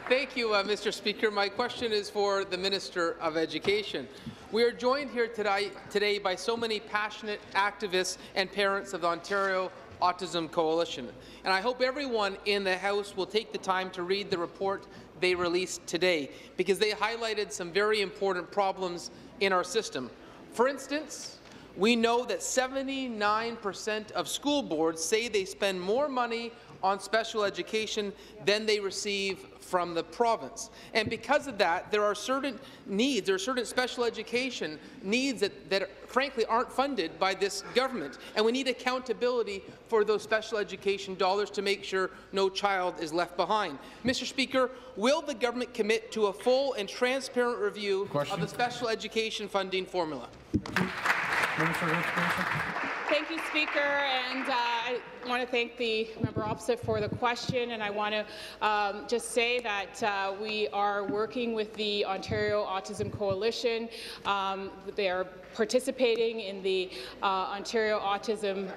Thank you, Mr. Speaker. My question is for the Minister of Education. We are joined here today by so many passionate activists and parents of the Ontario Autism Coalition, and I hope everyone in the House will take the time to read the report they released today, because they highlighted some very important problems in our system. For instance, we know that 79% of school boards say they spend more money on special education than they receive from the province. And because of that, there are certain needs, there are certain special education needs that frankly aren't funded by this government. And we need accountability for those special education dollars to make sure no child is left behind. Mr. Speaker, will the government commit to a full and transparent review of the special education funding formula? Minister of Education. Thank you, Speaker, and I want to thank the member opposite for the question, and I want to just say that we are working with the Ontario Autism Coalition. They are participating in the Ontario Autism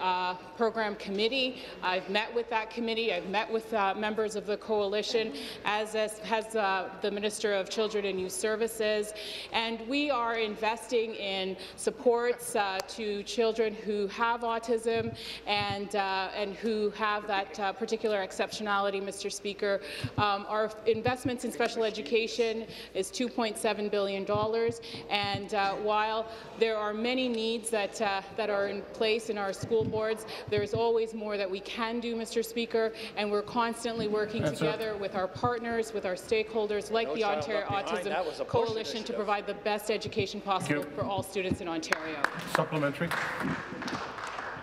Program Committee. I've met with that committee. I've met with members of the coalition, as has the Minister of Children and Youth Services, and we are investing in supports to children who have autism and who have that particular exceptionality, Mr. Speaker. Our investments in special education is $2.7 billion, and while there are many needs that are in place in our school boards, there's always more that we can do, Mr. Speaker, and we're constantly working together with our partners, with our stakeholders like the Ontario Autism Coalition to provide the best education possible for all students in Ontario. Supplementary.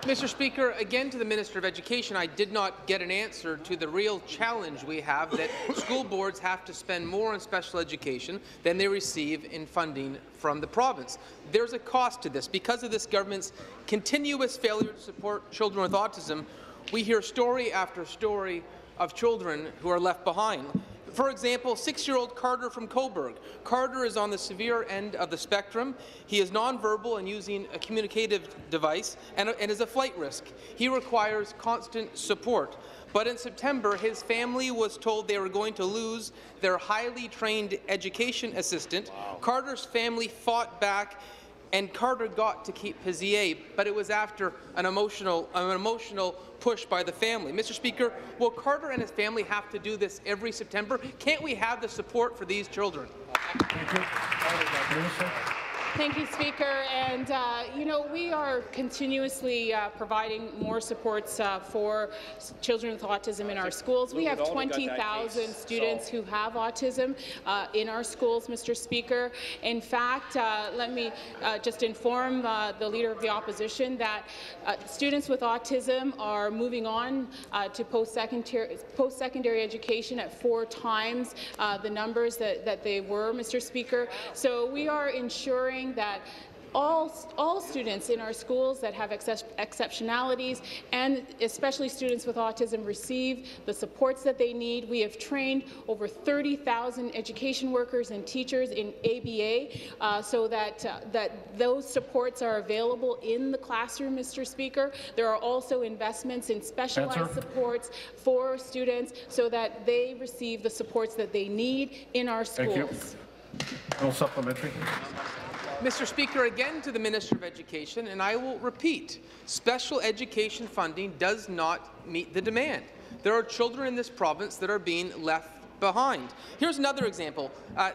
Mr. Speaker, again to the Minister of Education, I did not get an answer to the real challenge we have that school boards have to spend more on special education than they receive in funding from the province. There's a cost to this. Because of this government's continuous failure to support children with autism, we hear story after story of children who are left behind. For example, 6-year-old Carter from Cobourg. Carter is on the severe end of the spectrum. He is nonverbal and using a communicative device and is a flight risk. He requires constant support. But in September, his family was told they were going to lose their highly trained education assistant. Wow. Carter's family fought back, and Carter got to keep his EA, but it was after an emotional push by the family. Mr. Speaker, will Carter and his family have to do this every September? Can't we have the support for these children? Thank you. Thank you, Speaker. And, you know, we are continuously providing more supports for children with autism in our schools. We have 20,000 students who have autism in our schools, Mr. Speaker. In fact, let me just inform the Leader of the Opposition that students with autism are moving on to post-secondary education at 4 times the numbers that they were, Mr. Speaker. So we are ensuring that all students in our schools that have exceptionalities, and especially students with autism, receive the supports that they need. We have trained over 30,000 education workers and teachers in ABA so that those supports are available in the classroom, Mr. Speaker. There are also investments in specialized supports for students so that they receive the supports that they need in our schools. Thank you. No supplementary. Mr. Speaker, again to the Minister of Education, and I will repeat, special education funding does not meet the demand. There are children in this province that are being left behind. Here's another example. I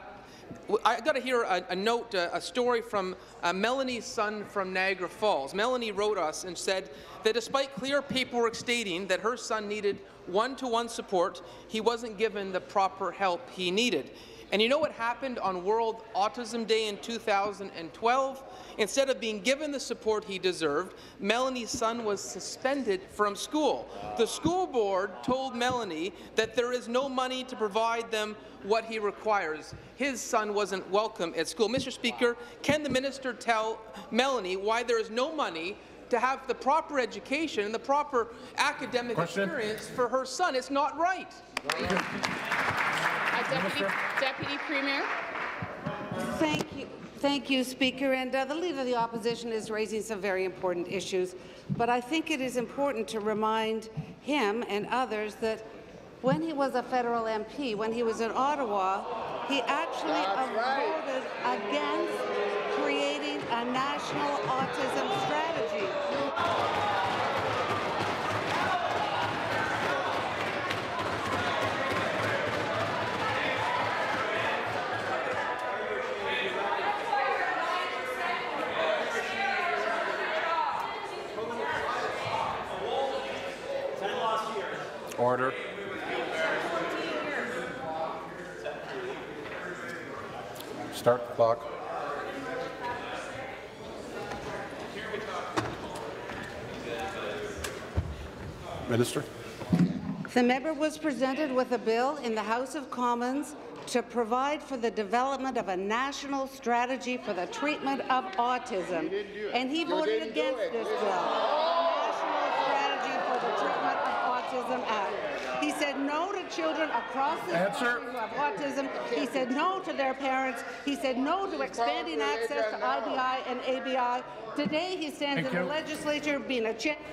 got to hear a story from Melanie's son from Niagara Falls. Melanie wrote us and said that despite clear paperwork stating that her son needed one-to-one support, he wasn't given the proper help he needed. And you know what happened on World Autism Day in 2012? Instead of being given the support he deserved, Melanie's son was suspended from school. The school board told Melanie that there is no money to provide them what he requires. His son wasn't welcome at school. Mr. Speaker, can the minister tell Melanie why there is no money to have the proper education and the proper academic experience for her son? It's not right. Deputy Premier. Thank you, Speaker. And the Leader of the Opposition is raising some very important issues, but I think it is important to remind him and others that when he was a federal MP, when he was in Ottawa, he actually voted against creating a national autism strategy. Order. Start the clock. Minister. The member was presented with a bill in the House of Commons to provide for the development of a national strategy for the treatment of autism, and he voted against this bill. National Strategy for the Treatment of Autism Act. He said no to children across the country who have autism. He said no to their parents. He said no to expanding access to IBI and ABI. Today he stands in the legislature being a champion.